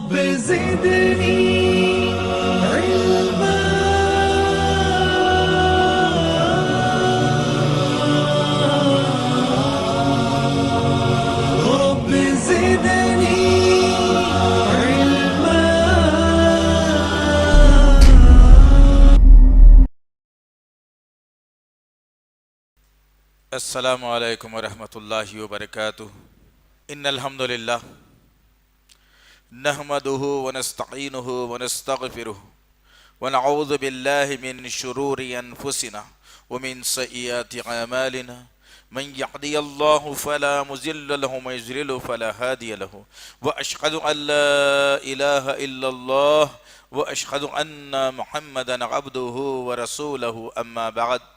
رب زدني علما رب زدني علما. السلام علیکم ورحمۃ اللہ وبرکاتہ. ان الحمد للہ نحمده ونستعینه ونستغفره ونعوذ باللہ من شرور انفسنا ومن سیئات اعمالنا. من يهدي الله فلا مضل له ومن يضلل فلا هادي له. واشهد ان لا اله الا الله واشهد ان محمدا عبده ورسوله. اما بعد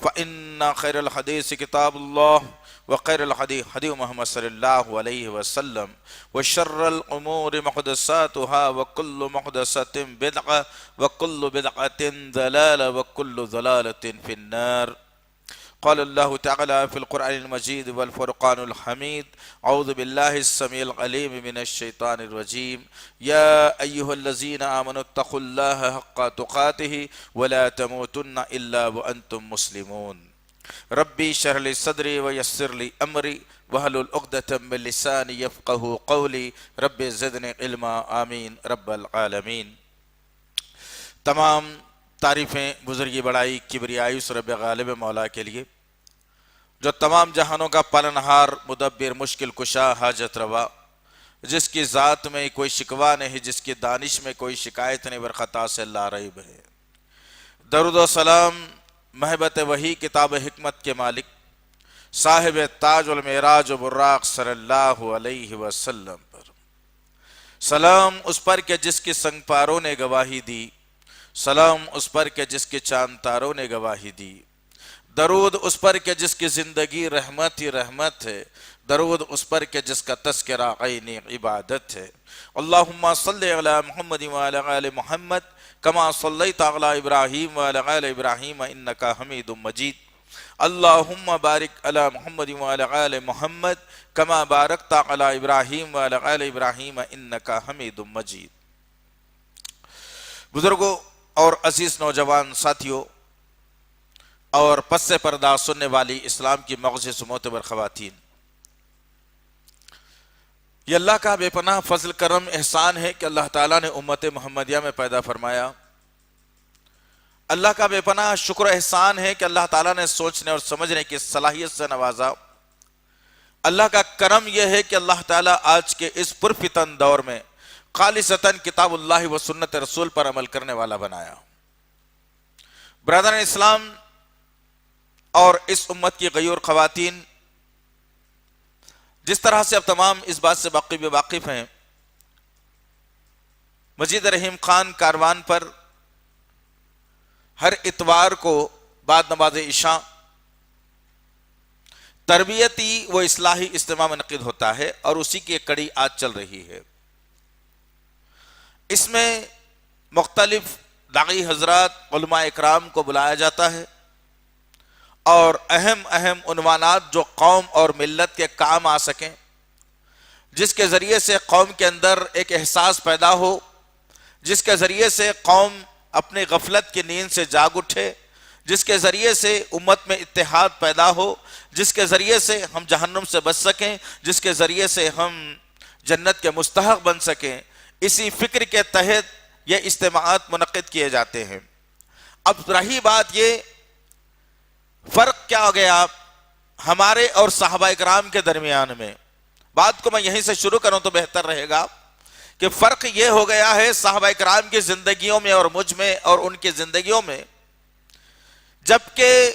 فإن خير الحديث كتاب الله وخير الهدي هدي محمد صلى الله عليه وسلم وشر الأمور محدثاتها وكل محدثة بدعة وكل بدعة ضلالة وكل ضلالة في النار. قال الله تعالى في القرآن المجيد والفرقان الحميد: أعوذ بالله السميع العليم من الشيطان الرجيم. يا أيها الذين آمنوا اتقوا الله حق تقاته ولا تموتن إلا وأنتم مسلمون. ربي اشرح لي صدري ويسر لي أمري واحلل عقدة من لساني يفقهوا قولي. رب زدني علما. آمين رب العالمين. تمام تعریفیں، بزرگی، بڑائی، کبریائی اس رب غالب مولا کے لیے جو تمام جہانوں کا پالنہار، مدبر، مشکل کشا، حاجت روا، جس کی ذات میں کوئی شکوہ نہیں، جس کی دانش میں کوئی شکایت نہیں، برخطا سے لا ریب ہے. درود و سلام محبت وحی کتاب حکمت کے مالک صاحب تاج المعراج و براق صلی اللہ علیہ وسلم پر. سلام اس پر کہ جس کی سنگ پاروں نے گواہی دی، سلام اس پر کہ جس کے چاند تاروں نے گواہی دی. درود اس پر کہ جس کی زندگی رحمت ہی رحمت ہے، درود اس پر کہ جس کا تذکرہ عین عبادت ہے. اللہم صلی علی محمد وعلی آل محمد کما صلیت علی ابراہیم وعلی آل ابراہیم انکا حمید مجید. اللہم بارک علی محمد وعلی آل محمد کما بارکت علی ابراہیم وعلی آل ابراہیم انکا حمید مجید. بزرگوں اور عزیز نوجوان ساتھیوں اور پس سے پردہ سننے والی اسلام کی معزز معتبر خواتین، یہ اللہ کا بے پناہ فضل کرم احسان ہے کہ اللہ تعالیٰ نے امت محمدیہ میں پیدا فرمایا. اللہ کا بے پناہ شکر و احسان ہے کہ اللہ تعالیٰ نے سوچنے اور سمجھنے کی صلاحیت سے نوازا. اللہ کا کرم یہ ہے کہ اللہ تعالیٰ آج کے اس پرفتن دور میں خالصتاً کتاب اللہ و سنت رسول پر عمل کرنے والا بنایا. برادران اسلام اور اس امت کی غیور خواتین، جس طرح سے اب تمام اس بات سے واقف ہیں، مسجد رحیم خان کاروان پر ہر اتوار کو بعد نماز عشاء تربیتی و اصلاحی اجتماع منعقد ہوتا ہے اور اسی کی ایک کڑی آج چل رہی ہے. اس میں مختلف داعی حضرات، علماء اکرام کو بلایا جاتا ہے اور اہم عنوانات جو قوم اور ملت کے کام آ سکیں، جس کے ذریعے سے قوم کے اندر ایک احساس پیدا ہو، جس کے ذریعے سے قوم اپنی غفلت کی نیند سے جاگ اٹھے، جس کے ذریعے سے امت میں اتحاد پیدا ہو، جس کے ذریعے سے ہم جہنم سے بچ سکیں، جس کے ذریعے سے ہم جنت کے مستحق بن سکیں. اسی فکر کے تحت یہ اجتماعات منعقد کیے جاتے ہیں. اب رہی بات یہ، فرق کیا ہو گیا ہمارے اور صحابہ اکرام کے درمیان میں. بات کو میں یہیں سے شروع کروں تو بہتر رہے گا کہ فرق یہ ہو گیا ہے صحابہ اکرام کی زندگیوں میں اور مجھ میں اور ان کی زندگیوں میں، جبکہ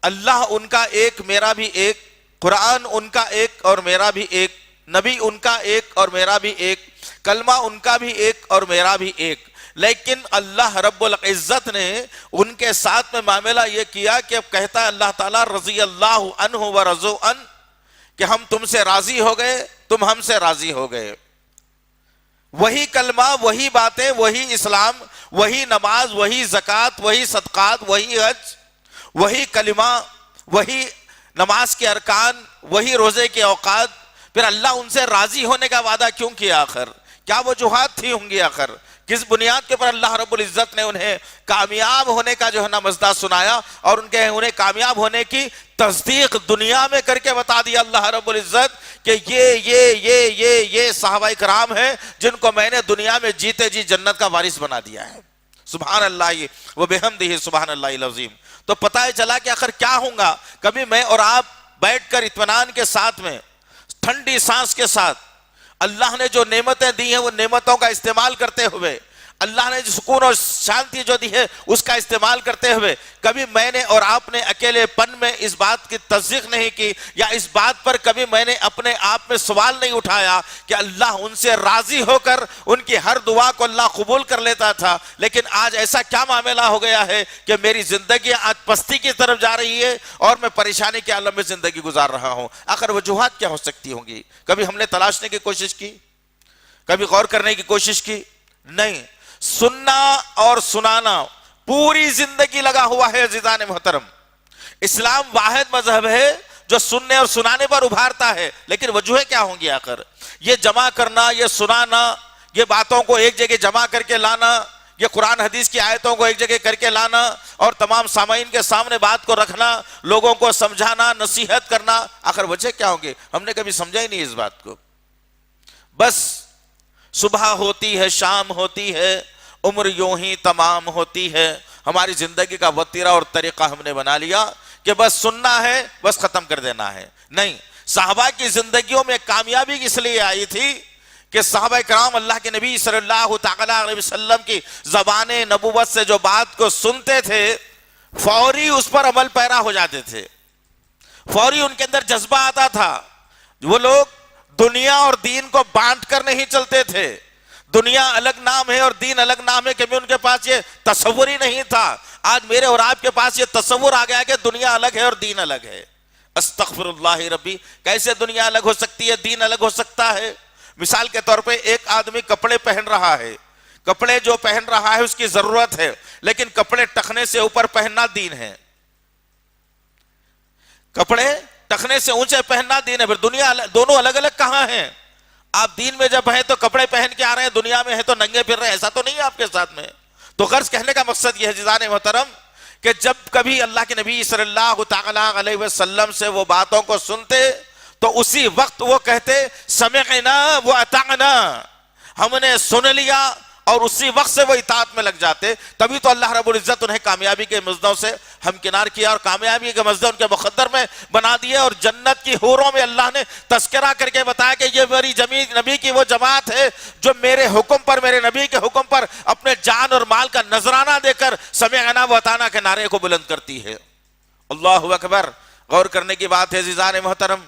اللہ ان کا ایک، میرا بھی ایک، قرآن ان کا ایک اور میرا بھی ایک، نبی ان کا ایک اور میرا بھی ایک، کلمہ ان کا بھی ایک اور میرا بھی ایک. لیکن اللہ رب العزت نے ان کے ساتھ میں معاملہ یہ کیا کہ اب کہتا ہے اللہ تعالیٰ رضی اللہ عنہ و رضوا عنہ، کہ ہم تم سے راضی ہو گئے، تم ہم سے راضی ہو گئے. وہی کلمہ، وہی باتیں، وہی اسلام، وہی نماز، وہی زکوٰۃ، وہی صدقات، وہی حج، وہی کلمہ، وہی نماز کے ارکان، وہی روزے کے اوقات. پھر اللہ ان سے راضی ہونے کا وعدہ کیوں کیا آخر؟ کیا وجوہات تھی ہوں گی آخر؟ کس بنیاد کے پر اللہ رب العزت نے انہیں کامیاب ہونے کا جو ہے نا مزدہ سنایا اور انہیں کامیاب ہونے کی تصدیق دنیا میں کر کے بتا دیا اللہ رب العزت کہ یہ صحابہ کرام ہیں جن کو میں نے دنیا میں جیتے جی جنت کا وارث بنا دیا ہے۔ سبحان اللہ و بحمدہ سبحان اللہ العظیم۔ تو پتہ چلا کہ آخر کیا ہوں گا؟ کبھی میں اور آپ بیٹھ کر اطمینان کے ساتھ میں ٹھنڈی سانس کے ساتھ اللہ نے جو نعمتیں دی ہیں وہ نعمتوں کا استعمال کرتے ہوئے، اللہ نے جو سکون اور شانتی جو دی ہے اس کا استعمال کرتے ہوئے، کبھی میں نے اور آپ نے اکیلے پن میں اس بات کی تصدیق نہیں کی، یا اس بات پر کبھی میں نے اپنے آپ میں سوال نہیں اٹھایا کہ اللہ ان سے راضی ہو کر ان کی ہر دعا کو اللہ قبول کر لیتا تھا، لیکن آج ایسا کیا معاملہ ہو گیا ہے کہ میری زندگی آج پستی کی طرف جا رہی ہے اور میں پریشانی کے عالم میں زندگی گزار رہا ہوں؟ آخر وجوہات کیا ہو سکتی ہوں گی؟ کبھی ہم نے تلاشنے کی کوشش کی؟ کبھی غور کرنے کی کوشش کی؟ نہیں۔ سننا اور سنانا پوری زندگی لگا ہوا ہے عزیزان محترم۔ اسلام واحد مذہب ہے جو سننے اور سنانے پر ابھارتا ہے، لیکن وجوہیں کیا ہوں گی آخر؟ یہ جمع کرنا، یہ سنانا، یہ باتوں کو ایک جگہ جمع کر کے لانا، یہ قرآن حدیث کی آیتوں کو ایک جگہ کر کے لانا اور تمام سامعین کے سامنے بات کو رکھنا، لوگوں کو سمجھانا، نصیحت کرنا، آخر وجہ کیا ہوں گے؟ ہم نے کبھی سمجھا ہی نہیں اس بات کو۔ بس صبح ہوتی ہے، شام ہوتی ہے، عمر یوں ہی تمام ہوتی ہے، ہماری زندگی کا وتیرہ اور طریقہ ہم نے بنا لیا کہ بس سننا ہے، بس ختم کر دینا ہے۔ نہیں، صحابہ کی زندگیوں میں کامیابی اس لیے آئی تھی کہ صحابہ کرام اللہ کے نبی صلی اللہ تعالیٰ علیہ وسلم کی زبان نبوت سے جو بات کو سنتے تھے فوری اس پر عمل پیرا ہو جاتے تھے، فوری ان کے اندر جذبہ آتا تھا۔ وہ لوگ دنیا اور دین کو بانٹ کر نہیں چلتے تھے، دنیا الگ نام ہے اور دین الگ نام ہے، کبھی ان کے پاس یہ تصور ہی نہیں تھا۔ آج میرے اور آپ کے پاس یہ تصور آ گیا کہ دنیا الگ ہے اور دین الگ ہے۔ استغفر اللہ ربی، کیسے دنیا الگ ہو سکتی ہے، دین الگ ہو سکتا ہے؟ مثال کے طور پہ ایک آدمی کپڑے پہن رہا ہے، کپڑے جو پہن رہا ہے اس کی ضرورت ہے، لیکن کپڑے ٹخنے سے اوپر پہننا دین ہے، کپڑے ٹخنے سے اونچے پہننا دین ہے۔ پھر دنیا دونوں الگ الگ کہاں ہیں؟ آپ دین میں جب ہیں تو کپڑے پہن کے آ رہے ہیں، دنیا میں ہیں تو ننگے پھر رہے ہیں، ایسا تو نہیں ہے آپ کے ساتھ میں۔ تو غرض کہنے کا مقصد یہ ہے عزیزان محترم کہ جب کبھی اللہ کے نبی صلی اللہ تعالیٰ علیہ وسلم سے وہ باتوں کو سنتے تو اسی وقت وہ کہتے سمعنا و اطعنا، ہم نے سن لیا، اور اسی وقت سے وہ اطاعت میں لگ جاتے۔ تبھی تو اللہ رب العزت انہیں کامیابی کے مزدوں سے ہمکنار کیا اور کامیابی کے مزدے ان کے مقدر میں بنا دیے، اور جنت کی حوروں میں اللہ نے تذکرہ کر کے بتایا کہ یہ میری نبی کی وہ جماعت ہے جو میرے حکم پر، میرے نبی کے حکم پر اپنے جان اور مال کا نذرانہ دے کر سمعنا و اطعنا کے نعرے کو بلند کرتی ہے۔ اللہ اکبر۔ غور کرنے کی بات ہے عزیزان محترم،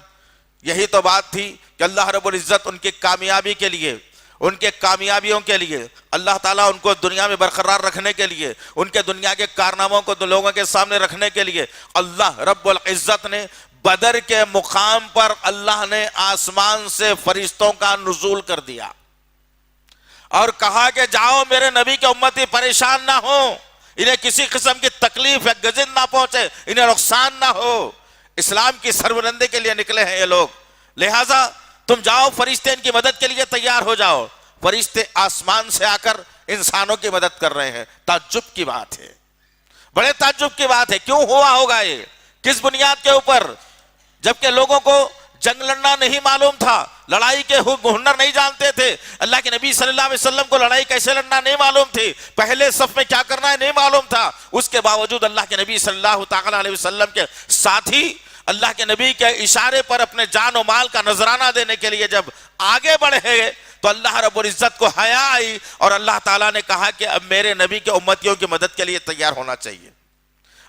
یہی تو بات تھی کہ اللہ رب العزت ان کی کامیابی کے لیے، ان کے کامیابیوں کے لیے، اللہ تعالیٰ ان کو دنیا میں برقرار رکھنے کے لیے، ان کے دنیا کے کارناموں کو لوگوں کے سامنے رکھنے کے لیے، اللہ رب العزت نے بدر کے مقام پر اللہ نے آسمان سے فرشتوں کا نزول کر دیا اور کہا کہ جاؤ میرے نبی کے امتی پریشان نہ ہو، انہیں کسی قسم کی تکلیف یا گزن نہ پہنچے، انہیں نقصان نہ ہو، اسلام کی سربلندی کے لیے نکلے ہیں یہ لوگ، لہٰذا تم جاؤ، فرشتے ان کی مدد کے لیے تیار ہو جاؤ۔ فرشتے آسمان سے آ کر انسانوں کی مدد کر رہے ہیں۔ تعجب کی بات ہے، بڑے تعجب کی بات ہے، کیوں ہوا ہوگا یہ؟ کس بنیاد کے اوپر؟ جبکہ لوگوں کو جنگ لڑنا نہیں معلوم تھا، لڑائی کے ہنر نہیں جانتے تھے، اللہ کے نبی صلی اللہ علیہ وسلم کو لڑائی کیسے لڑنا نہیں معلوم تھی، پہلے صف میں کیا کرنا ہے نہیں معلوم تھا، اس کے باوجود اللہ کے نبی صلی اللہ تعالیٰ علیہ وسلم کے ساتھی اللہ کے نبی کے اشارے پر اپنے جان و مال کا نذرانہ دینے کے لیے جب آگے بڑھے تو اللہ رب العزت کو حیا آئی اور اللہ تعالیٰ نے کہا کہ اب میرے نبی کے امتیوں کی مدد کے لیے تیار ہونا چاہیے۔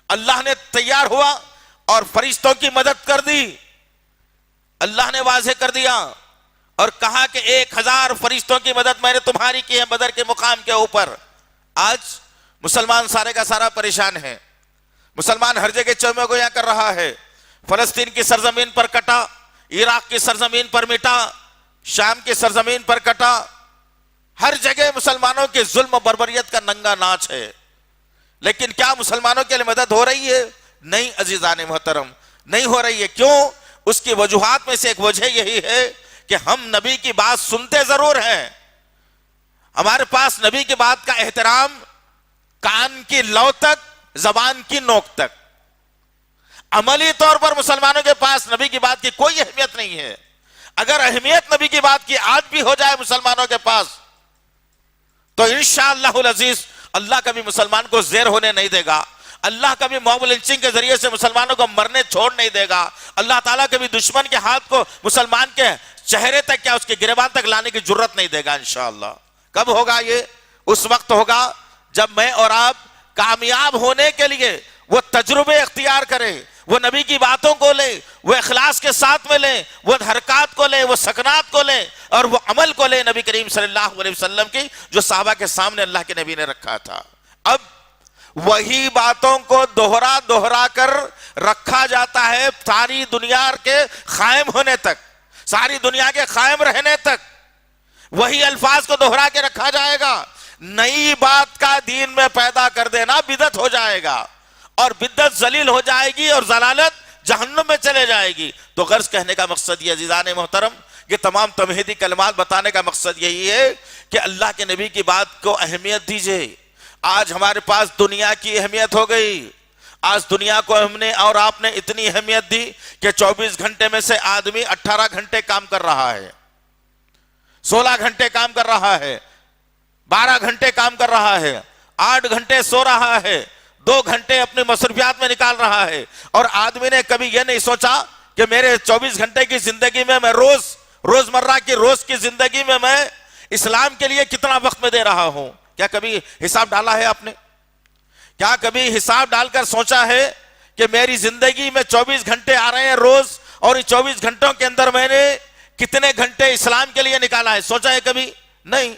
اللہ نے تیار ہوا اور فرشتوں کی مدد کر دی، اللہ نے واضح کر دیا اور کہا کہ 1000 فرشتوں کی مدد میں نے تمہاری کی ہے بدر کے مقام کے اوپر۔ آج مسلمان سارے کا سارا پریشان ہے، مسلمان ہر جگہ چومے گویاں کر رہا ہے، فلسطین کی سرزمین پر کٹا، عراق کی سرزمین پر مٹا، شام کی سرزمین پر کٹا، ہر جگہ مسلمانوں کے ظلم و بربریت کا ننگا ناچ ہے، لیکن کیا مسلمانوں کے لیے مدد ہو رہی ہے؟ نہیں عزیزان محترم، نہیں ہو رہی ہے۔ کیوں؟ اس کی وجوہات میں سے ایک وجہ یہی ہے کہ ہم نبی کی بات سنتے ضرور ہیں، ہمارے پاس نبی کی بات کا احترام کان کی لو تک، زبان کی نوک تک. عملی طور پر مسلمانوں کے پاس نبی کی بات کی کوئی اہمیت نہیں ہے. اگر اہمیت نبی کی بات کی آج بھی ہو جائے مسلمانوں کے پاس تو انشاءاللہ العزیز اللہ کبھی مسلمان کو زیر ہونے نہیں دے گا. اللہ کبھی موب لنچنگ کے ذریعے سے مسلمانوں کو مرنے چھوڑ نہیں دے گا. اللہ تعالیٰ کبھی دشمن کے ہاتھ کو مسلمان کے چہرے تک کیا اس کے گریبان تک لانے کی جرت نہیں دے گا انشاءاللہ. کب ہوگا یہ؟ اس وقت ہوگا جب میں اور آپ کامیاب ہونے کے لیے وہ تجربے اختیار کریں، وہ نبی کی باتوں کو لیں، وہ اخلاص کے ساتھ میں لیں، وہ حرکات کو لیں، وہ سکنات کو لیں اور وہ عمل کو لیں نبی کریم صلی اللہ علیہ وسلم کی جو صحابہ کے سامنے اللہ کے نبی نے رکھا تھا. اب وہی باتوں کو دوہرا کر رکھا جاتا ہے ساری دنیا کے قائم ہونے تک، ساری دنیا کے قائم رہنے تک وہی الفاظ کو دوہرا کے رکھا جائے گا. نئی بات کا دین میں پیدا کر دینا بدعت ہو جائے گا اور بدعت ذلیل ہو جائے گی اور ضلالت جہنم میں چلے جائے گی. تو غرض کہنے کا مقصد یہ عزیزان محترم، یہ تمام تمہیدی کلمات بتانے کا مقصد یہی ہے کہ اللہ کے نبی کی بات کو اہمیت دیجئے. آج ہمارے پاس دنیا کی اہمیت ہو گئی. آج دنیا کو ہم نے اور آپ نے اتنی اہمیت دی کہ 24 گھنٹے میں سے آدمی 18 گھنٹے کام کر رہا ہے، 16 گھنٹے کام کر رہا ہے، 12 گھنٹے کام کر رہا ہے، 8 گھنٹے سو رہا ہے، 2 گھنٹے اپنی مصروفیات میں نکال رہا ہے. اور آدمی نے کبھی یہ نہیں سوچا کہ میرے 24 گھنٹے کی زندگی میں میں روزمرہ کی روز کی زندگی میں میں اسلام کے لیے کتنا وقت میں دے رہا ہوں. کیا کبھی حساب ڈالا ہے آپ نے؟ کیا کبھی حساب ڈال کر سوچا ہے کہ میری زندگی میں 24 گھنٹے آ رہے ہیں روز اور ان 24 گھنٹوں کے اندر میں نے کتنے گھنٹے اسلام کے لیے نکالا ہے؟ سوچا ہے کبھی؟ نہیں.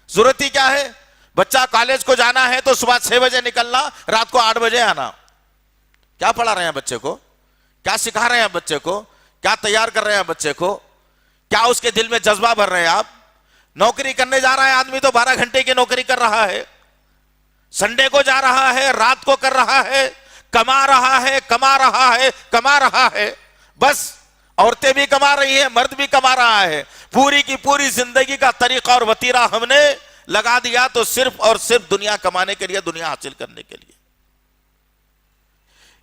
ضرورت ہی کیا ہے؟ بچہ کالج کو جانا ہے تو صبح 6 بجے نکلنا، رات کو 8 بجے آنا. کیا پڑھا رہے ہیں بچے کو؟ کیا سکھا رہے ہیں بچے کو؟ کیا تیار کر رہے ہیں بچے کو؟ کیا اس کے دل میں جذبہ بھر رہے ہیں آپ؟ نوکری کرنے جا رہا ہے آدمی تو 12 گھنٹے کی نوکری کر رہا ہے، سنڈے کو جا رہا ہے، رات کو کر رہا ہے، کما رہا ہے. بس عورتیں بھی کما رہی ہیں، مرد بھی کما رہا ہے. پوری کی پوری زندگی کا طریقہ اور وتیرہ ہم نے لگا دیا تو صرف اور صرف دنیا کمانے کے لیے، دنیا حاصل کرنے کے لیے.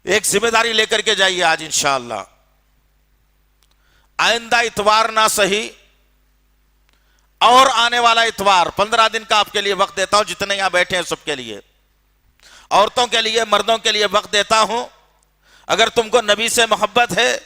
ایک ذمہ داری لے کر کے جائیے آج انشاءاللہ. آئندہ اتوار نہ صحیح اور آنے والا اتوار 15 دن کا آپ کے لیے وقت دیتا ہوں، جتنے یہاں بیٹھے ہیں سب کے لیے، عورتوں کے لیے مردوں کے لیے وقت دیتا ہوں. اگر تم کو نبی سے محبت ہے،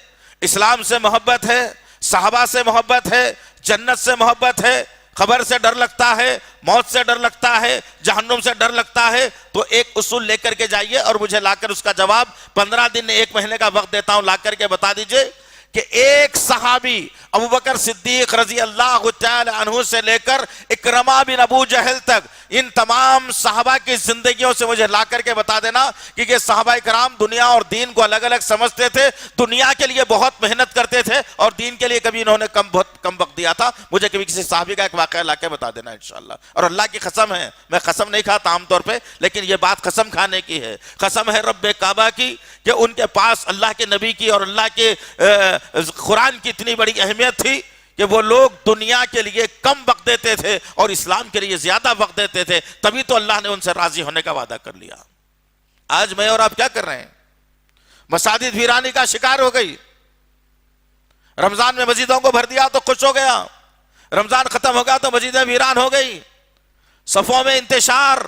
اسلام سے محبت ہے، صحابہ سے محبت ہے، جنت سے محبت ہے، خبر سے ڈر لگتا ہے، موت سے ڈر لگتا ہے، جہنم سے ڈر لگتا ہے، تو ایک اصول لے کر کے جائیے اور مجھے لا کر اس کا جواب 15 دن 1 مہینے کا وقت دیتا ہوں، لا کر کے بتا دیجئے کہ ایک صحابی ابوبکر صدیق رضی اللہ تعالی عنہ سے لے کر اکرمہ بن ابو جہل تک ان تمام صحابہ کی زندگیوں سے مجھے لا کر کے بتا دینا کہ یہ صحابہ کرام دنیا اور دین کو الگ الگ سمجھتے تھے، دنیا کے لیے بہت محنت کرتے تھے اور دین کے لیے کبھی انہوں نے بہت کم وقت دیا تھا. مجھے کبھی کسی صحابی کا ایک واقعہ لا کے بتا دینا انشاءاللہ. اور اللہ کی قسم ہے، میں قسم نہیں کھاتا عام طور پہ، لیکن یہ بات قسم کھانے کی ہے، قسم ہے رب کعبہ کی کہ ان کے پاس اللہ کے نبی کی اور اللہ کے قرآن کی اتنی بڑی اہمیت تھی کہ وہ لوگ دنیا کے لیے کم وقت دیتے تھے اور اسلام کے لیے زیادہ وقت دیتے تھے. تبھی تو اللہ نے ان سے راضی ہونے کا وعدہ کر لیا. آج میں اور آپ کیا کر رہے ہیں؟ مساجد ویرانی کا شکار ہو گئی. رمضان میں مسجدوں کو بھر دیا تو خوش ہو گیا، رمضان ختم ہو گیا تو مسجدیں ویران ہو گئی. صفوں میں انتشار،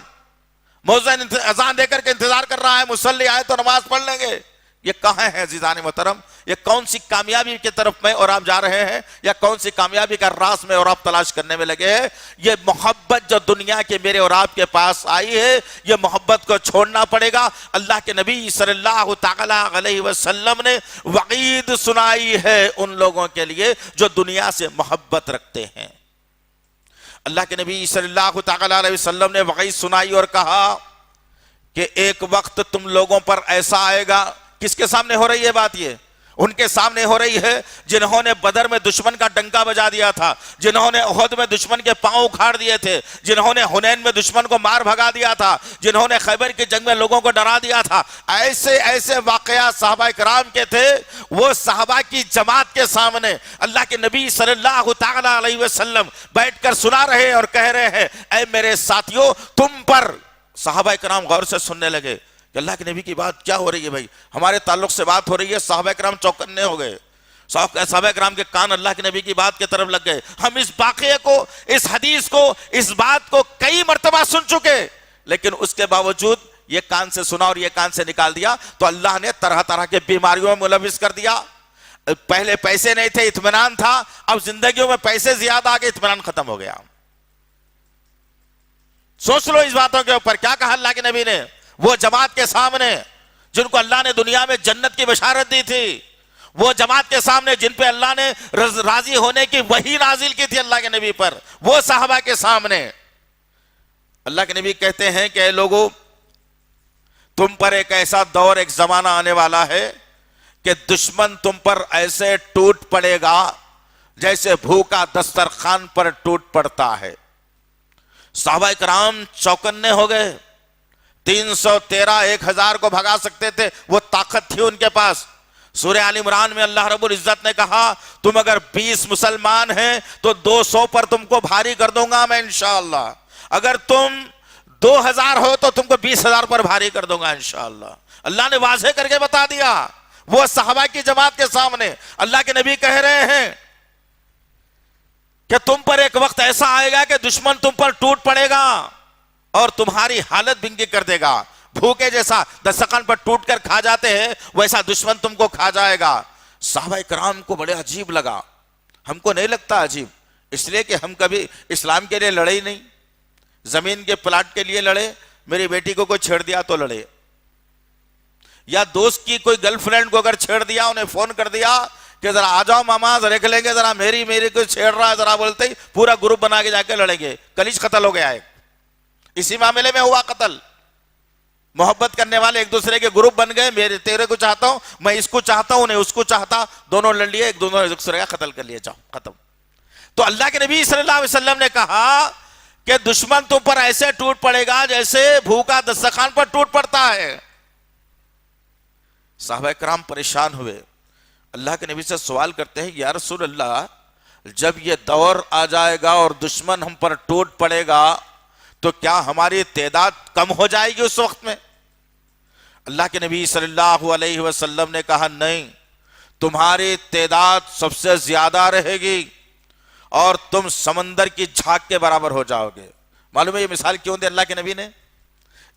مؤذن اذان دے کر کے انتظار کر رہا ہے مصلی آئے تو نماز پڑھ لیں گے. یہ کہاں ہے عزیزان محترم؟ یہ کون سی کامیابی کی طرف میں اور آپ جا رہے ہیں، یا کون سی کامیابی کا راز میں اور آپ تلاش کرنے میں لگے ہیں؟ یہ محبت جو دنیا کے میرے اور آپ کے پاس آئی ہے، یہ محبت کو چھوڑنا پڑے گا. اللہ کے نبی صلی اللہ تعالی علیہ وسلم نے وعید سنائی ہے ان لوگوں کے لیے جو دنیا سے محبت رکھتے ہیں. اللہ کے نبی صلی اللہ تعالی علیہ وسلم نے وعید سنائی اور کہا کہ ایک وقت تم لوگوں پر ایسا آئے گا. کس کے سامنے ہو رہی ہے بات؟ یہ ان کے سامنے ہو رہی ہے جنہوں نے بدر میں دشمن کا ڈنکا بجا دیا تھا، جنہوں نے احد میں دشمن کے پاؤں اکھاڑ دیے تھے، جنہوں نے حنین میں دشمن کو مار بھگا دیا تھا، جنہوں نے خیبر کی جنگ میں لوگوں کو ڈرا دیا تھا. ایسے ایسے واقعات صحابہ کرام کے تھے. وہ صحابہ کی جماعت کے سامنے اللہ کے نبی صلی اللہ تعالی علیہ وسلم بیٹھ کر سنا رہے اور کہہ رہے ہیں اے میرے ساتھیوں تم پر. صحابہ کرام غور سے سننے لگے کہ اللہ کے نبی کی بات کیا ہو رہی ہے بھائی، ہمارے تعلق سے بات ہو رہی ہے. صحابہ کرام چوکنے ہو گئے. صحابہ کرام کے کان اللہ کے نبی کی بات کی طرف لگ گئے. ہم اس واقعے کو، اس حدیث کو، اس بات کو کئی مرتبہ سن چکے، لیکن اس کے باوجود یہ کان سے سنا اور یہ کان سے نکال دیا تو اللہ نے طرح طرح کے بیماریوں میں ملوث کر دیا. پہلے پیسے نہیں تھے، اطمینان تھا، اب زندگیوں میں پیسے زیادہ آ گئے، اطمینان ختم ہو گیا. سوچ لو اس باتوں کے اوپر کیا کہا اللہ کے نبی نے. وہ جماعت کے سامنے جن کو اللہ نے دنیا میں جنت کی بشارت دی تھی، وہ جماعت کے سامنے جن پہ اللہ نے راضی ہونے کی وحی نازل کی تھی اللہ کے نبی پر، وہ صحابہ کے سامنے اللہ کے نبی کہتے ہیں کہ اے لوگو، تم پر ایک ایسا دور، ایک زمانہ آنے والا ہے کہ دشمن تم پر ایسے ٹوٹ پڑے گا جیسے بھوکا دسترخوان پر ٹوٹ پڑتا ہے. صحابہ کرام چوکنے ہو گئے. 313 1000 کو بھگا سکتے تھے، وہ طاقت تھی ان کے پاس. سورہ آل عمران میں اللہ رب العزت نے کہا تم اگر 20 مسلمان ہیں تو 200 پر تم کو بھاری کر دوں گا میں انشاءاللہ. اگر تم 2000 ہو تو تم کو 20,000 پر بھاری کر دوں گا انشاءاللہ. اللہ نے واضح کر کے بتا دیا. وہ صحابہ کی جماعت کے سامنے اللہ کے نبی کہہ رہے ہیں کہ تم پر ایک وقت ایسا آئے گا کہ دشمن تم پر ٹوٹ پڑے گا اور تمہاری حالت بنگی کر دے گا. بھوکے جیسا دسترخوان پر ٹوٹ کر کھا جاتے ہیں ویسا دشمن تم کو کھا جائے گا. صحابہ کرام کو بڑے عجیب لگا. ہم کو نہیں لگتا عجیب، اس لیے کہ ہم کبھی اسلام کے لیے لڑے ہی نہیں. زمین کے پلاٹ کے لیے لڑے، میری بیٹی کو کوئی چھیڑ دیا تو لڑے، یا دوست کی کوئی گرل فرینڈ کو اگر چھیڑ دیا، انہیں فون کر دیا کہ ذرا آ جاؤ ماما ذرا دیکھ لیں گے، ذرا میری کوئی چھیڑ رہا ہے، ذرا بولتے ہی پورا گروپ بنا کے جا کے لڑیں گے. کلیج قتل ہو گیا ہے. اسی معاملے میں ہوا قتل. محبت کرنے والے ایک دوسرے کے گروپ بن گئے، میرے تیرے کو چاہتا ہوں، میں اس کو چاہتا ہوں، انہیں اس کو چاہتا، دونوں لڑ لیے، ایک دوسرے کا قتل کر لیا، جاؤ ختم. تو اللہ کے نبی صلی اللہ علیہ وسلم نے کہا کہ دشمن تم پر ایسے ٹوٹ پڑے گا جیسے بھوکا دسترخوان پر ٹوٹ پڑتا ہے. صحابہ کرام پریشان ہوئے. اللہ کے نبی سے سوال کرتے ہیں یا رسول اللہ، جب یہ دور آ جائے گا اور دشمن ہم پر ٹوٹ پڑے گا تو کیا ہماری تعداد کم ہو جائے گی اس وقت میں؟ اللہ کے نبی صلی اللہ علیہ وسلم نے کہا نہیں، تمہاری تعداد سب سے زیادہ رہے گی اور تم سمندر کی جھاگ کے برابر ہو جاؤ گے. معلوم ہے یہ مثال کیوں دی اللہ کے نبی نے؟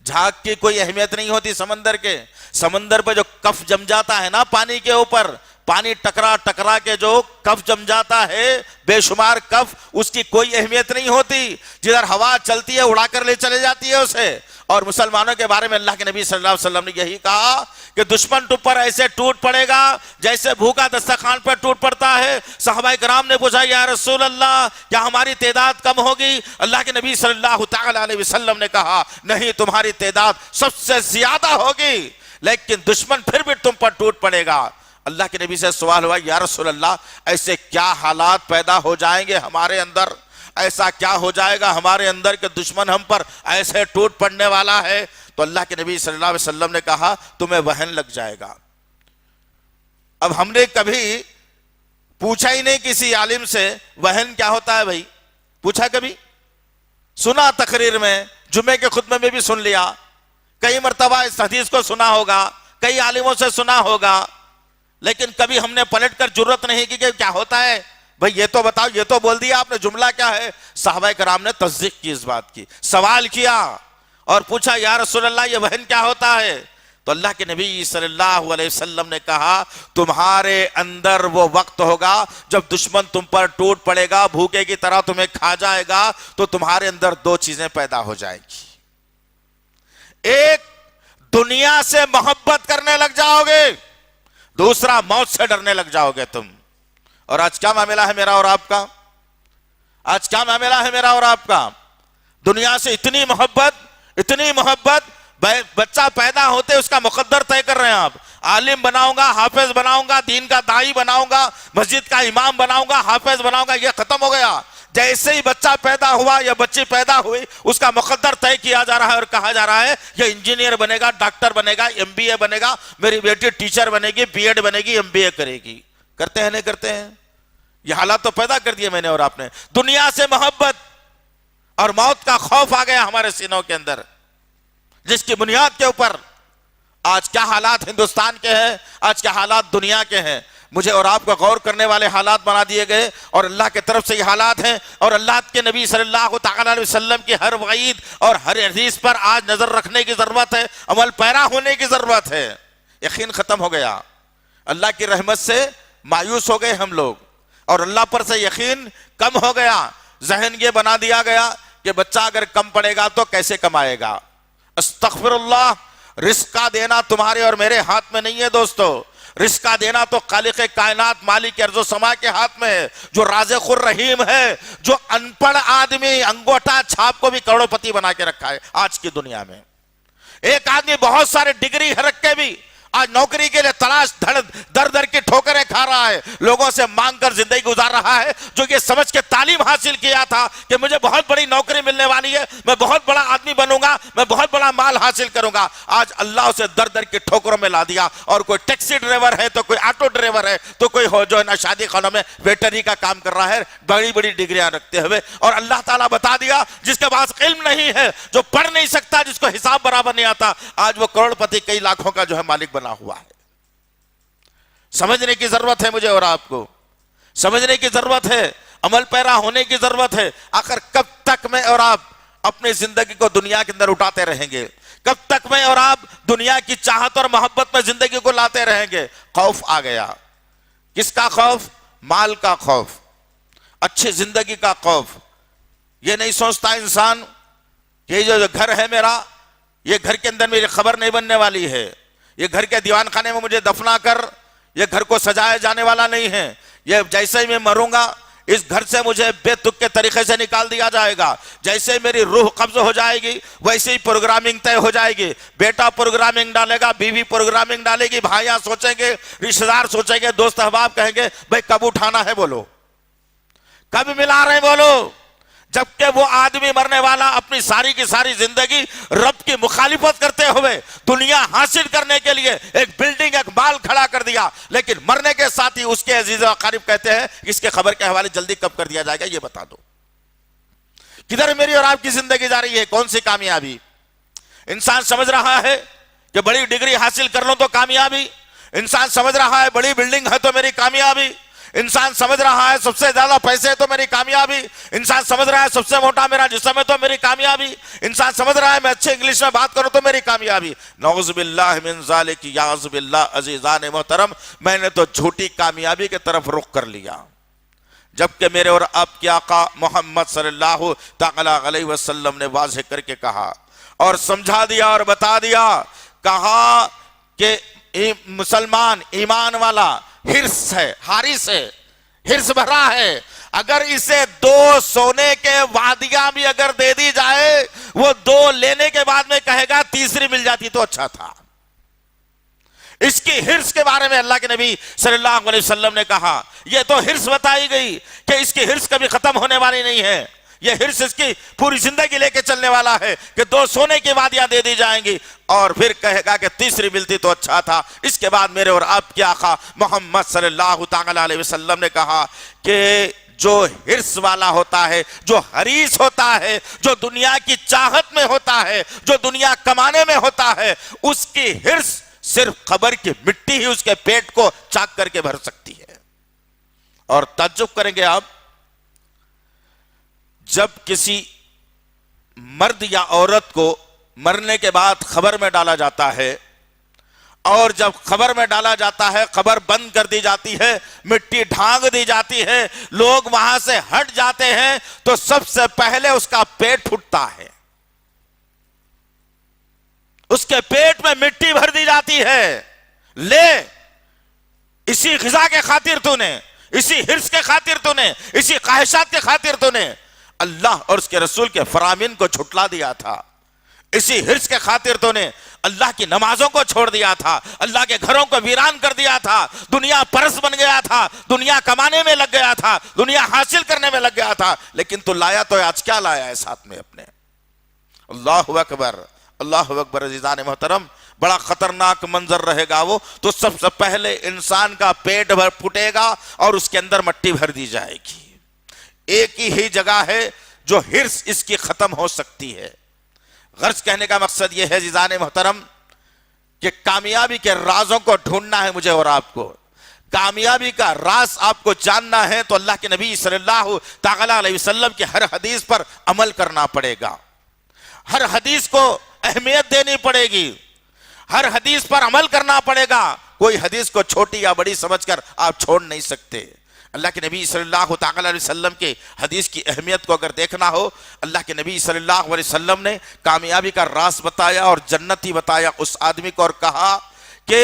جھاگ کی کوئی اہمیت نہیں ہوتی سمندر کے. سمندر پہ جو کف جم جاتا ہے نا پانی کے اوپر، پانی ٹکرا کے جو کف جم جاتا ہے، بے شمار کف، اس کی کوئی اہمیت نہیں ہوتی. جدھر ہوا چلتی ہے اڑا کر لے چلے جاتی ہے اسے. اور مسلمانوں کے بارے میں اللہ کے نبی صلی اللہ علیہ وسلم نے یہی کہا کہ دشمن تم پر ایسے ٹوٹ پڑے گا جیسے بھوکا دسترخوان پر ٹوٹ پڑتا ہے. صحابہ کرام نے پوچھا یا رسول اللہ کیا ہماری تعداد کم ہوگی؟ اللہ کے نبی صلی اللہ تعالی علیہ وسلم نے کہا نہیں، تمہاری تعداد سب سے زیادہ ہوگی، لیکن دشمن پھر بھی تم پر ٹوٹ پڑے گا. اللہ کے نبی سے سوال ہوا یا رسول اللہ ایسے کیا حالات پیدا ہو جائیں گے ہمارے اندر، ایسا کیا ہو جائے گا ہمارے اندر کہ دشمن ہم پر ایسے ٹوٹ پڑنے والا ہے؟ تو اللہ کے نبی صلی اللہ علیہ وسلم نے کہا تمہیں وہن لگ جائے گا. اب ہم نے کبھی پوچھا ہی نہیں کسی عالم سے وہن کیا ہوتا ہے بھائی، پوچھا کبھی؟ سنا تقریر میں، جمعے کے خطبے میں بھی سن لیا، کئی مرتبہ اس حدیث کو سنا ہوگا، کئی عالموں سے سنا ہوگا، لیکن کبھی ہم نے پلٹ کر جرت نہیں کی کہ کیا ہوتا ہے بھائی، یہ تو بتاؤ، یہ تو بول دیا آپ نے، جملہ کیا ہے؟ صحابہ کرام نے تصدیق کی اس بات کی، سوال کیا اور پوچھا یا رسول اللہ یہ وہن کیا ہوتا ہے؟ تو اللہ کے نبی صلی اللہ علیہ وسلم نے کہا تمہارے اندر وہ وقت ہوگا جب دشمن تم پر ٹوٹ پڑے گا، بھوکے کی طرح تمہیں کھا جائے گا، تو تمہارے اندر دو چیزیں پیدا ہو جائیں گی. ایک، دنیا سے محبت کرنے لگ جاؤ گے، دوسرا موت سے ڈرنے لگ جاؤ گے تم. اور آج کیا معاملہ ہے میرا اور آپ کا؟ آج کیا معاملہ ہے میرا اور آپ کا؟ دنیا سے اتنی محبت، بچہ پیدا ہوتے اس کا مقدر طے کر رہے ہیں آپ. عالم بناؤں گا، حافظ بناؤں گا، دین کا داعی بناؤں گا، مسجد کا امام بناؤں گا، حافظ بناؤں گا، یہ ختم ہو گیا۔ جیسے ہی بچہ پیدا ہوا یا بچی پیدا ہوئی، اس کا مقدر طے کیا جا رہا ہے اور کہا جا رہا ہے یہ انجینئر بنے گا، ڈاکٹر بنے گا، MBA بنے گا، میری بیٹی ٹیچر بنے گی، B.Ed بنے گی، MBA کرے گی۔ کرتے ہیں نہیں کرتے ہیں؟ یہ حالات تو پیدا کر دیے میں نے اور آپ نے۔ دنیا سے محبت اور موت کا خوف آ گیا ہمارے سینوں کے اندر، جس کی بنیاد کے اوپر آج کیا حالات ہندوستان کے ہیں، آج کیا حالات دنیا کے ہیں، مجھے اور آپ کو غور کرنے والے حالات بنا دیے گئے، اور اللہ کی طرف سے یہ حالات ہیں، اور اللہ کے نبی صلی اللہ تعالی علیہ وسلم کی ہر وعید اور ہر حدیث پر آج نظر رکھنے کی ضرورت ہے، عمل پیرا ہونے کی ضرورت ہے۔ یقین ختم ہو گیا، اللہ کی رحمت سے مایوس ہو گئے ہم لوگ، اور اللہ پر سے یقین کم ہو گیا۔ ذہن یہ بنا دیا گیا کہ بچہ اگر کم پڑے گا تو کیسے کمائے گا۔ استغفر اللہ، رزق کا دینا تمہارے اور میرے ہاتھ میں نہیں ہے دوستو، رزق کا دینا تو خالق کائنات مالک ارض و سما کے ہاتھ میں ہے، جو رازق الرحیم ہے، جو ان پڑھ آدمی انگوٹھا چھاپ کو بھی کروڑ پتی بنا کے رکھا ہے آج کی دنیا میں۔ ایک آدمی بہت سارے ڈگری رکھ کے بھی آج نوکری کے لیے تلاش در در کی ٹھوکریں کھا رہا ہے، لوگوں سے مانگ کر زندگی گزار رہا ہے، جو یہ سمجھ کے تعلیم حاصل کیا تھا کہ مجھے بہت بڑی نوکری ملنے والی ہے، میں بہت بڑا آدمی بنوں گا، میں بہت بڑا مال حاصل کروں گا، آج اللہ اسے در در کی ٹھوکروں میں لا دیا، اور کوئی ٹیکسی ڈرائیور ہے تو کوئی آٹو ڈرائیور ہے تو کوئی جو ہے نا شادی خانوں میں ویٹری کا کام کر رہا ہے، بڑی بڑی ڈگریاں رکھتے ہوئے۔ اور اللہ تعالیٰ بتا دیا جس کے پاس علم نہیں ہے، جو پڑھ نہیں سکتا، جس کو حساب برابر نہیں آتا، آج وہ کروڑ پتی کئی لاکھوں کا جو ہے مالک بنا ہوا ہے۔ سمجھنے کی ضرورت ہے مجھے اور آپ کو، سمجھنے کی ضرورت ہے، عمل پیرا ہونے کی ضرورت ہے۔ آخر کب تک میں اور آپ اپنی زندگی کو دنیا کے اندر اٹھاتے رہیں گے؟ کب تک میں اور آپ دنیا کی چاہت اور محبت میں زندگی کو لاتے رہیں گے؟ خوف آ گیا۔ کس کا خوف؟ مال کا خوف، اچھی زندگی کا خوف۔ یہ نہیں سوچتا انسان کہ یہ جو گھر ہے میرا، یہ گھر کے اندر میری خبر نہیں بننے والی ہے، یہ گھر کے دیوان خانے میں مجھے دفنا کر یہ گھر کو سجایا جانے والا نہیں ہے، یہ جیسے ہی میں مروں گا اس گھر سے مجھے بے تک کے طریقے سے نکال دیا جائے گا، جیسے میری روح قبض ہو جائے گی ویسے ہی پروگرامنگ طے ہو جائے گی۔ بیٹا پروگرامنگ ڈالے گا، بیوی پروگرامنگ ڈالے گی، بھائیاں سوچیں گے، رشتہ دار سوچیں گے، دوست احباب کہیں گے بھائی کب اٹھانا ہے بولو، کب ملا رہے بولو۔ جبکہ وہ آدمی مرنے والا اپنی ساری کی ساری زندگی رب کی مخالفت کرتے ہوئے دنیا حاصل کرنے کے لیے ایک بلڈنگ، ایک مال کھڑا کر دیا، لیکن مرنے کے ساتھ ہی اس کے عزیز و اقارب کہتے ہیں اس کے خبر کے حوالے جلدی کب کر دیا جائے گا یہ بتا دو۔ کدھر میری اور آپ کی زندگی جا رہی ہے؟ کون سی کامیابی؟ انسان سمجھ رہا ہے کہ بڑی ڈگری حاصل کر لوں تو کامیابی، انسان سمجھ رہا ہے بڑی بلڈنگ ہے تو میری کامیابی، انسان سمجھ رہا ہے سب سے زیادہ پیسے تو میری کامیابی، انسان سمجھ رہا ہے سب سے موٹا میرا جسم ہے تو میری کامیابی، انسان سمجھ رہا ہے میں اچھے انگلش میں بات کروں تو میری کامیابی۔ نعوذ باللہ من ذالک، یعوذ باللہ عزیزان محترم، میں نے تو جھوٹی کامیابی کی طرف رخ کر لیا، جبکہ میرے اور آپ کے آقا محمد صلی اللہ تعالی علیہ وسلم نے واضح کر کے کہا اور سمجھا دیا اور بتا دیا، کہا کہ مسلمان ایمان والا حرص ہے، حارث ہے، حرص بھرا ہے، اگر اسے 2 سونے کے وادیاں بھی اگر دے دی جائے وہ 2 لینے کے بعد میں کہے گا تیسری مل جاتی تو اچھا تھا۔ اس کی حرص کے بارے میں اللہ کے نبی صلی اللہ علیہ وسلم نے کہا، یہ تو حرص بتائی گئی کہ اس کی حرص کبھی ختم ہونے والی نہیں ہے، یہ حرص اس کی پوری زندگی لے کے چلنے والا ہے کہ 2 سونے کی وادیاں دے دی جائیں گی اور پھر کہے گا کہ تیسری ملتی تو اچھا تھا۔ اس کے بعد میرے اور آپ کے آقا محمد صلی اللہ تعالی علیہ وسلم نے کہا کہ جو حرص والا ہوتا ہے، جو حریص ہوتا ہے، جو دنیا کی چاہت میں ہوتا ہے، جو دنیا کمانے میں ہوتا ہے، اس کی حرص صرف قبر کی مٹی ہی اس کے پیٹ کو چاک کر کے بھر سکتی ہے۔ اور تعجب کریں گے آپ، جب کسی مرد یا عورت کو مرنے کے بعد خبر میں ڈالا جاتا ہے اور جب خبر میں ڈالا جاتا ہے خبر بند کر دی جاتی ہے، مٹی ڈھانک دی جاتی ہے، لوگ وہاں سے ہٹ جاتے ہیں تو سب سے پہلے اس کا پیٹ پھٹتا ہے، اس کے پیٹ میں مٹی بھر دی جاتی ہے، لے اسی غذا کے خاطر تو نے، اسی حرص کے خاطر تو نے، اسی خواہشات کے خاطر تو نے اللہ اور اس کے رسول کے فرامین کو جھٹلا دیا تھا، اسی حرص کے خاطر تو نے اللہ کی نمازوں کو چھوڑ دیا تھا، اللہ کے گھروں کو ویران کر دیا تھا، دنیا پرست بن گیا تھا، دنیا کمانے میں لگ گیا تھا، دنیا حاصل کرنے میں لگ گیا تھا، لیکن تو لایا تو آج کیا لایا ہے ساتھ میں اپنے؟ اللہ اکبر، اللہ اکبر۔ عزیزان محترم، بڑا خطرناک منظر رہے گا وہ تو سب سے پہلے انسان کا پیٹ بھر پھٹے گا اور اس کے اندر مٹی بھر دی جائے گی۔ ایک ہی جگہ ہے جو ہرس اس کی ختم ہو سکتی ہے۔ غرض کہنے کا مقصد یہ ہے عزیزان محترم کہ کامیابی کے رازوں کو ڈھونڈنا ہے مجھے اور آپ کو۔ کامیابی کا راز آپ کو جاننا ہے تو اللہ کے نبی صلی اللہ تعالی علیہ وسلم کی ہر حدیث پر عمل کرنا پڑے گا، ہر حدیث کو اہمیت دینی پڑے گی، ہر حدیث پر عمل کرنا پڑے گا۔ کوئی حدیث کو چھوٹی یا بڑی سمجھ کر آپ چھوڑ نہیں سکتے۔ اللہ کے نبی صلی اللہ تعالی علیہ وسلم کے حدیث کی اہمیت کو اگر دیکھنا ہو، اللہ کے نبی صلی اللہ علیہ وسلم نے کامیابی کا راز بتایا اور جنتی بتایا اس آدمی کو، اور کہا کہ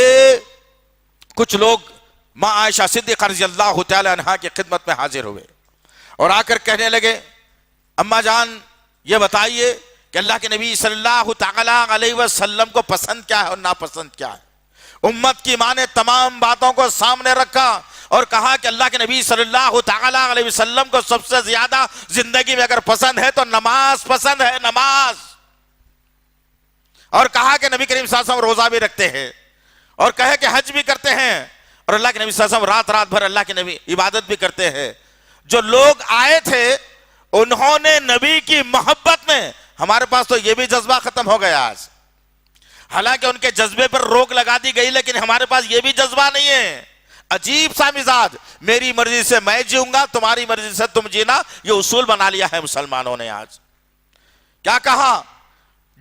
کچھ لوگ ماں عائشہ صدیقہ رضی اللہ تعالی عنہا کی خدمت میں حاضر ہوئے اور آ کر کہنے لگے، اماں جان یہ بتائیے کہ اللہ کے نبی صلی اللہ تعالی علیہ وسلم کو پسند کیا ہے اور ناپسند کیا ہے؟ امت کی ماں نے تمام باتوں کو سامنے رکھا اور کہا کہ اللہ کے نبی صلی اللہ تعالی علیہ وسلم کو سب سے زیادہ زندگی میں اگر پسند ہے تو نماز پسند ہے، نماز۔ اور کہا کہ نبی کریم صلی اللہ علیہ وسلم روزہ بھی رکھتے ہیں اور کہے کہ حج بھی کرتے ہیں، اور اللہ کے نبی صلی اللہ علیہ وسلم رات بھر اللہ کے نبی عبادت بھی کرتے ہیں۔ جو لوگ آئے تھے انہوں نے نبی کی محبت میں، ہمارے پاس تو یہ بھی جذبہ ختم ہو گیا آج، حالانکہ ان کے جذبے پر روک لگا دی گئی، لیکن ہمارے پاس یہ بھی جذبہ نہیں ہے۔ عجیب سا مزاج، میری مرضی سے میں جیوں گا، تمہاری مرضی سے تم جینا، یہ اصول بنا لیا ہے مسلمانوں نے آج۔ کیا کہا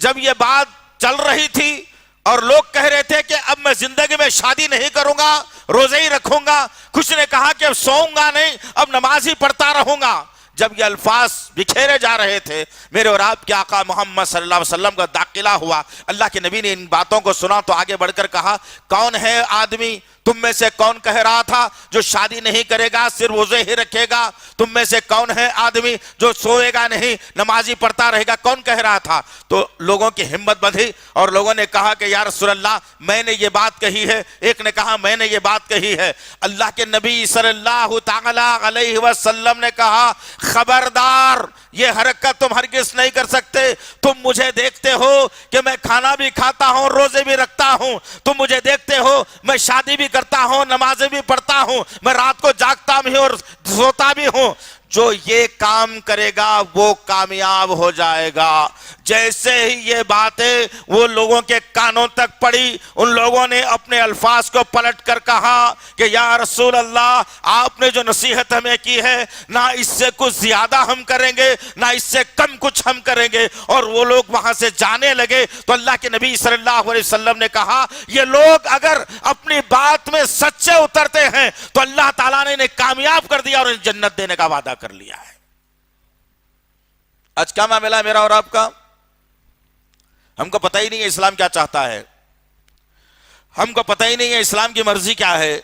جب یہ بات چل رہی تھی اور لوگ کہہ رہے تھے کہ اب میں زندگی میں شادی نہیں کروں گا، روزے ہی رکھوں گا، کچھ نے کہا کہ اب سوؤں گا نہیں، اب نماز ہی پڑھتا رہوں گا۔ جب یہ الفاظ بکھیرے جا رہے تھے، میرے اور آپ کے آقا محمد صلی اللہ علیہ وسلم کا داخلہ ہوا۔ اللہ کے نبی نے ان باتوں کو سنا تو آگے بڑھ کر کہا، کون ہے آدمی تم میں سے کون کہہ رہا تھا جو شادی نہیں کرے گا صرف روزے ہی رکھے گا؟ تم میں سے کون ہے آدمی جو سوئے گا نہیں نمازی پڑھتا رہے گا؟ کون کہہ رہا تھا؟ تو لوگوں کی ہمت بندھی اور لوگوں نے کہا کہ یا رسول اللہ میں نے یہ بات کہی ہے، ایک نے کہا میں نے یہ بات کہی ہے۔ اللہ کے نبی صلی اللہ تعالی علیہ وسلم نے کہا، خبردار یہ حرکت تم ہرگز نہیں کر سکتے۔ تم مجھے دیکھتے ہو کہ میں کھانا بھی کھاتا ہوں، روزے بھی رکھتا ہوں، تم مجھے دیکھتے ہو میں شادی بھی کرتا ہوں، نمازیں بھی پڑھتا ہوں، میں رات کو جاگتا بھی ہوں اور سوتا بھی ہوں۔ جو یہ کام کرے گا وہ کامیاب ہو جائے گا۔ جیسے ہی یہ باتیں وہ لوگوں کے کانوں تک پڑی، ان لوگوں نے اپنے الفاظ کو پلٹ کر کہا کہ یا رسول اللہ آپ نے جو نصیحت ہمیں کی ہے نہ اس سے کچھ زیادہ ہم کریں گے نہ اس سے کم کچھ ہم کریں گے۔ اور وہ لوگ وہاں سے جانے لگے تو اللہ کے نبی صلی اللہ علیہ وسلم نے کہا، یہ لوگ اگر اپنی بات میں سچے اترتے ہیں تو اللہ تعالیٰ نے انہیں کامیاب کر دیا اور انہیں جنت دینے کا وعدہ کر لیا ہے۔ آج کیا معاملہ ہے میرا اور آپ کا؟ ہم کو پتہ ہی نہیں ہے اسلام کیا چاہتا ہے، ہم کو پتہ ہی نہیں ہے اسلام کی مرضی کیا ہے،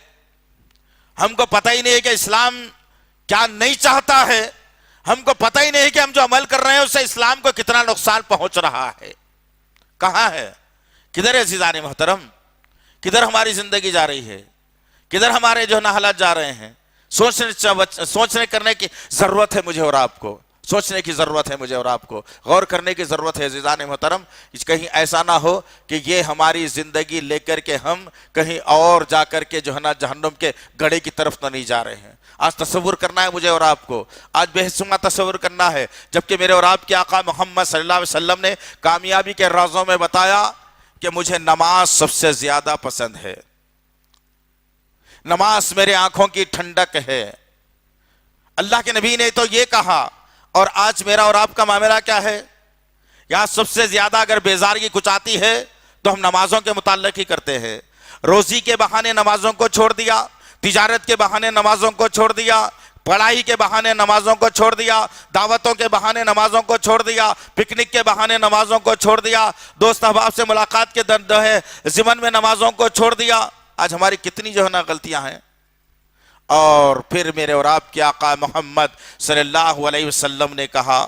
ہم کو پتہ ہی نہیں ہے کہ اسلام کیا نہیں چاہتا ہے، ہم کو پتہ ہی نہیں ہے کہ ہم جو عمل کر رہے ہیں اس سے اسلام کو کتنا نقصان پہنچ رہا ہے۔ کہاں ہے؟ کدھر ہے عزیزان محترم؟ کدھر ہماری زندگی جا رہی ہے؟ کدھر ہمارے جو حالات جا رہے ہیں؟ سوچنے کرنے کی ضرورت ہے مجھے اور آپ کو، سوچنے کی ضرورت ہے مجھے اور آپ کو، غور کرنے کی ضرورت ہے عزیزان محترم۔ کہیں ایسا نہ ہو کہ یہ ہماری زندگی لے کر کے ہم کہیں اور جا کر کے جو ہے نا جہنم کے گڑھے کی طرف نہ نہیں جا رہے ہیں۔ آج تصور کرنا ہے مجھے اور آپ کو، آج بے حسما تصور کرنا ہے، جبکہ میرے اور آپ کے آقا محمد صلی اللہ علیہ وسلم نے کامیابی کے رازوں میں بتایا کہ مجھے نماز سب سے زیادہ پسند ہے، نماز میرے آنکھوں کی ٹھنڈک ہے۔ اللہ کے نبی نے تو یہ کہا، اور آج میرا اور آپ کا معاملہ کیا ہے؟ یہاں سب سے زیادہ اگر بیزاری کچھ آتی ہے تو ہم نمازوں کے متعلق ہی کرتے ہیں۔ روزی کے بہانے نمازوں کو چھوڑ دیا، تجارت کے بہانے نمازوں کو چھوڑ دیا، پڑھائی کے بہانے نمازوں کو چھوڑ دیا، دعوتوں کے بہانے نمازوں کو چھوڑ دیا، پکنک کے بہانے نمازوں کو چھوڑ دیا، دوست احباب سے ملاقات کے ضمن میں نمازوں کو چھوڑ دیا۔ آج ہماری کتنی جو ہے نا غلطیاں ہیں۔ اور پھر میرے اور آپ کے آقا محمد صلی اللہ علیہ وسلم نے کہا